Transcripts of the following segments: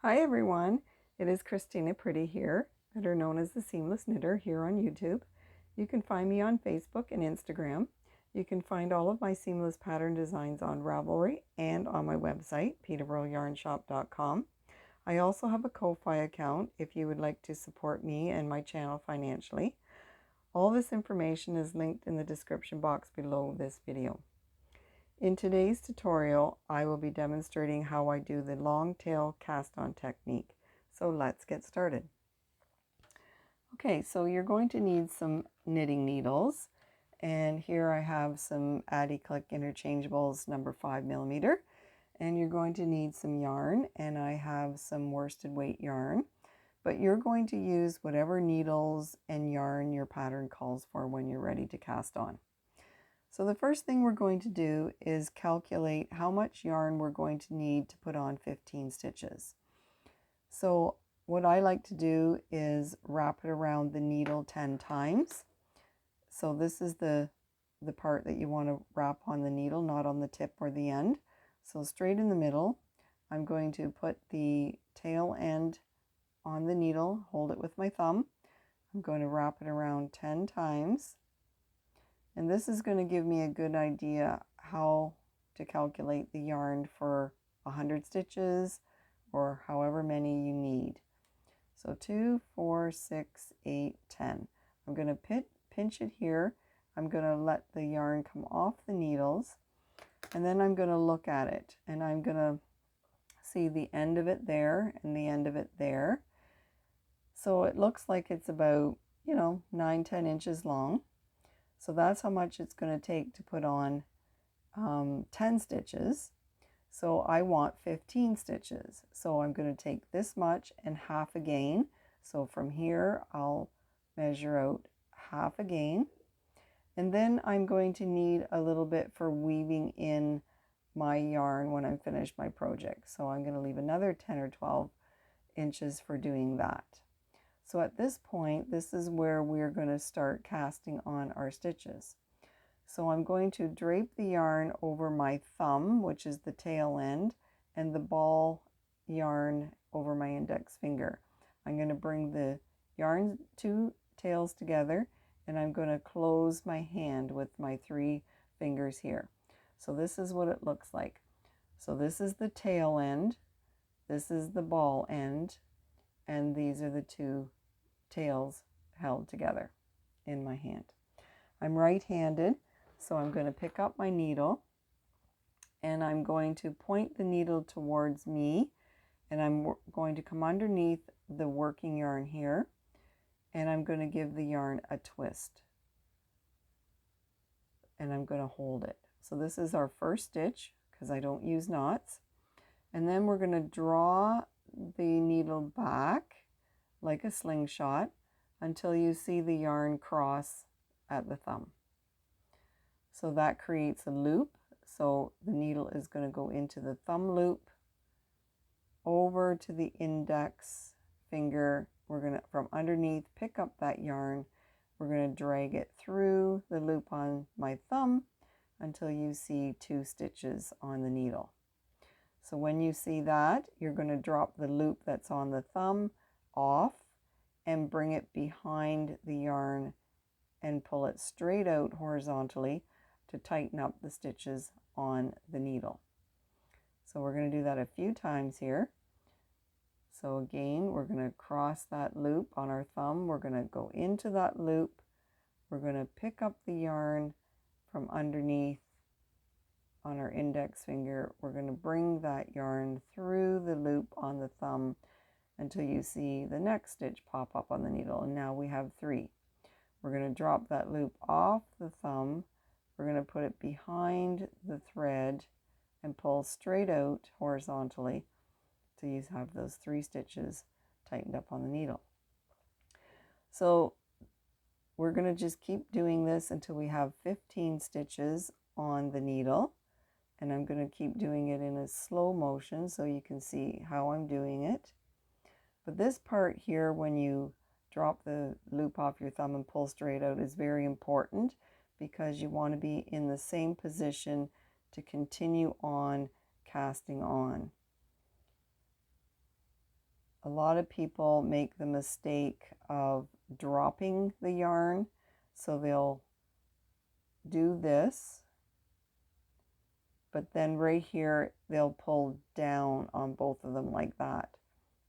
Hi everyone, it is Christina Pridie here, better known as the Seamless Knitter here on YouTube. You can find me on Facebook and Instagram. You can find all of my seamless pattern designs on Ravelry and on my website, ptboyarnshop.com. I also have a Ko-Fi account if you would like to support me and my channel financially. All this information is linked in the description box below this video. In today's tutorial, I will be demonstrating how I do the long tail cast on technique. So let's get started. Okay, so you're going to need some knitting needles. And here I have some Addi Click interchangeables number 5mm. And you're going to need some yarn, and I have some worsted weight yarn. But you're going to use whatever needles and yarn your pattern calls for when you're ready to cast on. So the first thing we're going to do is calculate how much yarn we're going to need to put on 15 stitches. So what I like to do is wrap it around the needle 10 times. So this is the part that you want to wrap on the needle, not on the tip or the end. So straight in the middle, I'm going to put the tail end on the needle, hold it with my thumb. I'm going to wrap it around 10 times. And this is going to give me a good idea how to calculate the yarn for 100 stitches or however many you need. So 2, 4, 6, 8, 10. I'm going to pinch it here. I'm going to let the yarn come off the needles, and then I'm going to look at it, and I'm going to see the end of it there and the end of it there. So it looks like it's about, 9-10 inches long. So that's how much it's going to take to put on 10 stitches. So I want 15 stitches. So I'm going to take this much and half again. So from here, I'll measure out half again. And then I'm going to need a little bit for weaving in my yarn when I'm finished my project. So I'm going to leave another 10 or 12 inches for doing that. So at this point, this is where we're going to start casting on our stitches. So I'm going to drape the yarn over my thumb, which is the tail end, and the ball yarn over my index finger. I'm going to bring the yarn two tails together, and I'm going to close my hand with my 3 fingers here. So this is what it looks like. So this is the tail end, this is the ball end, and these are the 2 tails held together in my hand. I'm right-handed, so I'm going to pick up my needle and I'm going to point the needle towards me, and I'm going to come underneath the working yarn here, and I'm going to give the yarn a twist, and I'm going to hold it. So this is our first stitch because I don't use knots, and then we're going to draw the needle back like a slingshot until you see the yarn cross at the thumb. So that creates a loop. So the needle is going to go into the thumb loop, over to the index finger. We're going to, from underneath, pick up that yarn. We're going to drag it through the loop on my thumb until you see 2 stitches on the needle. So when you see that, you're going to drop the loop that's on the thumb off and bring it behind the yarn and pull it straight out horizontally to tighten up the stitches on the needle. So we're going to do that a few times here. So again, we're going to cross that loop on our thumb. We're going to go into that loop. We're going to pick up the yarn from underneath on our index finger. We're going to bring that yarn through the loop on the thumb until you see the next stitch pop up on the needle. And now we have 3. We're going to drop that loop off the thumb. We're going to put it behind the thread and pull straight out horizontally till you have those 3 stitches tightened up on the needle. So we're going to just keep doing this until we have 15 stitches on the needle. And I'm going to keep doing it in a slow motion so you can see how I'm doing it. But this part here, when you drop the loop off your thumb and pull straight out, is very important because you want to be in the same position to continue on casting on. a lot of people make the mistake of dropping the yarn. So they'll do this, but then right here, they'll pull down on both of them like that.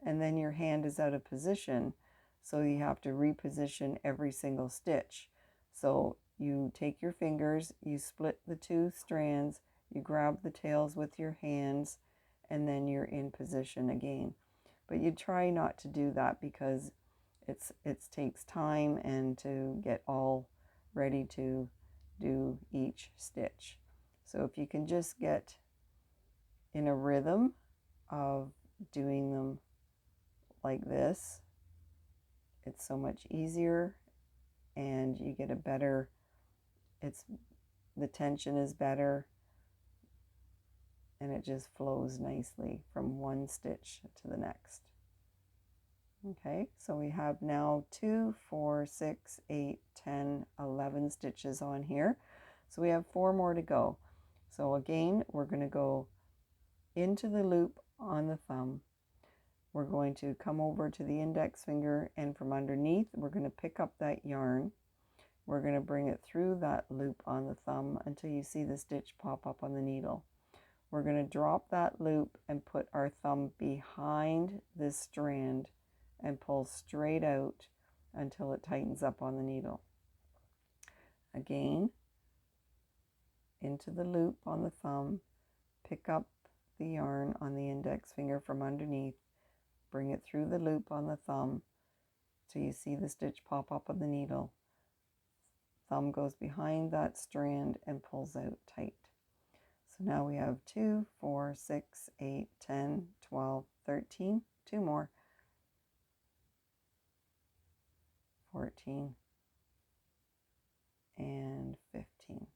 And then your hand is out of position. So you have to reposition every single stitch. So you take your fingers, you split the two strands, you grab the tails with your hands, and then you're in position again. But you try not to do that because it takes time and to get all ready to do each stitch. So if you can just get in a rhythm of doing them like this, it's so much easier and you get a better, the tension is better and it just flows nicely from one stitch to the next. Okay, so we have now 2, 4, 6, 8, 10, 11 stitches on here. So we have 4 more to go. So again, we're going to go into the loop on the thumb. We're going to come over to the index finger, and from underneath, we're going to pick up that yarn. We're going to bring it through that loop on the thumb until you see the stitch pop up on the needle. We're going to drop that loop and put our thumb behind this strand and pull straight out until it tightens up on the needle. Again, into the loop on the thumb, pick up the yarn on the index finger from underneath, bring it through the loop on the thumb till you see the stitch pop up on the needle. Thumb goes behind that strand and pulls out tight. So now we have 2, 4, 6, 8, 10, 12, 13, 2 more, 14, and 15.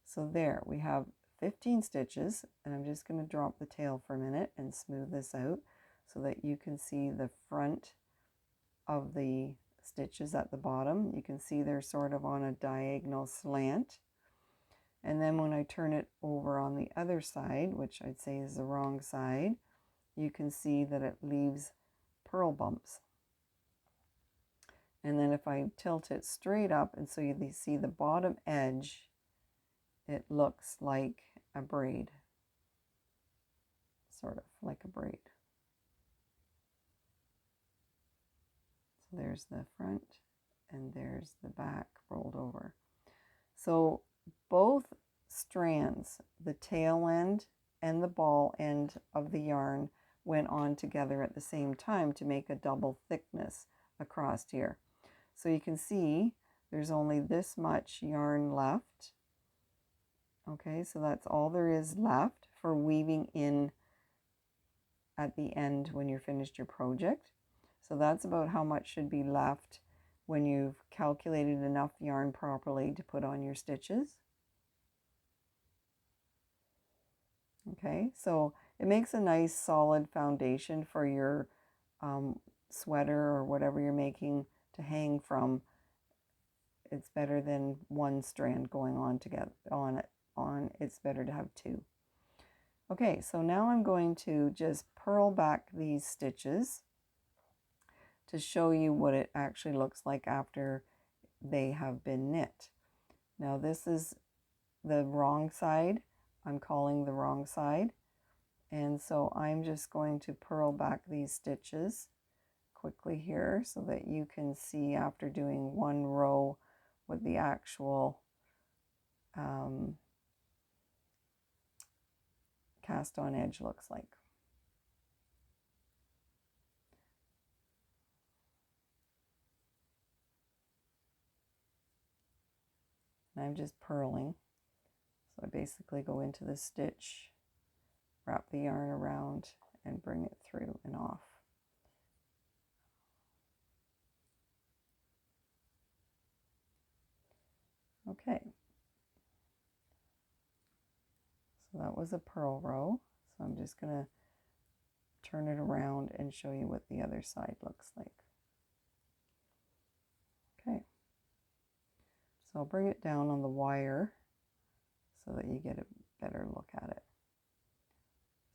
So there we have 15 stitches, and I'm just going to drop the tail for a minute and smooth this out so that you can see the front of the stitches at the bottom. You can see they're sort of on a diagonal slant. And then when I turn it over on the other side, which I'd say is the wrong side, you can see that it leaves purl bumps. And then if I tilt it straight up, and so you see the bottom edge, it looks like a braid, sort of like a braid. So there's the front and there's the back rolled over. So both strands, the tail end and the ball end of the yarn, went on together at the same time to make a double thickness across here. So you can see there's only this much yarn left. Okay, so that's all there is left for weaving in at the end when you're finished your project. So that's about how much should be left when you've calculated enough yarn properly to put on your stitches. Okay, so it makes a nice solid foundation for your sweater or whatever you're making to hang from. It's better than one strand going on together it's better to have 2. Okay, so now I'm going to just purl back these stitches to show you what it actually looks like after they have been knit. Now this is the wrong side. I'm calling the wrong side. And so I'm just going to purl back these stitches quickly here so that you can see after doing one row what the actual cast on edge looks like. And I'm just purling. So I basically go into the stitch, wrap the yarn around, and bring it through and off. Okay. So that was a purl row. So I'm just going to turn it around and show you what the other side looks like. Okay. So I'll bring it down on the wire so that you get a better look at it.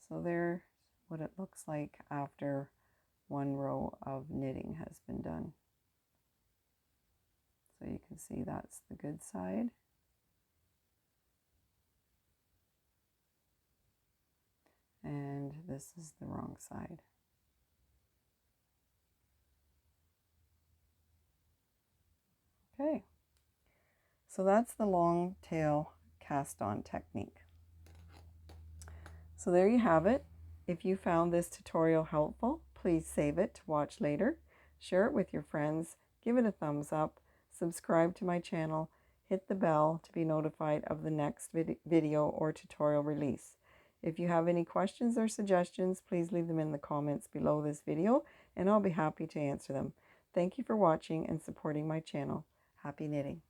So there's what it looks like after one row of knitting has been done. So you can see that's the good side. And this is the wrong side. Okay, so that's the long tail cast on technique. So there you have it. If you found this tutorial helpful, please save it to watch later, share it with your friends, give it a thumbs up, subscribe to my channel, hit the bell to be notified of the next video or tutorial release. If you have any questions or suggestions, please leave them in the comments below this video and I'll be happy to answer them. Thank you for watching and supporting my channel. Happy knitting!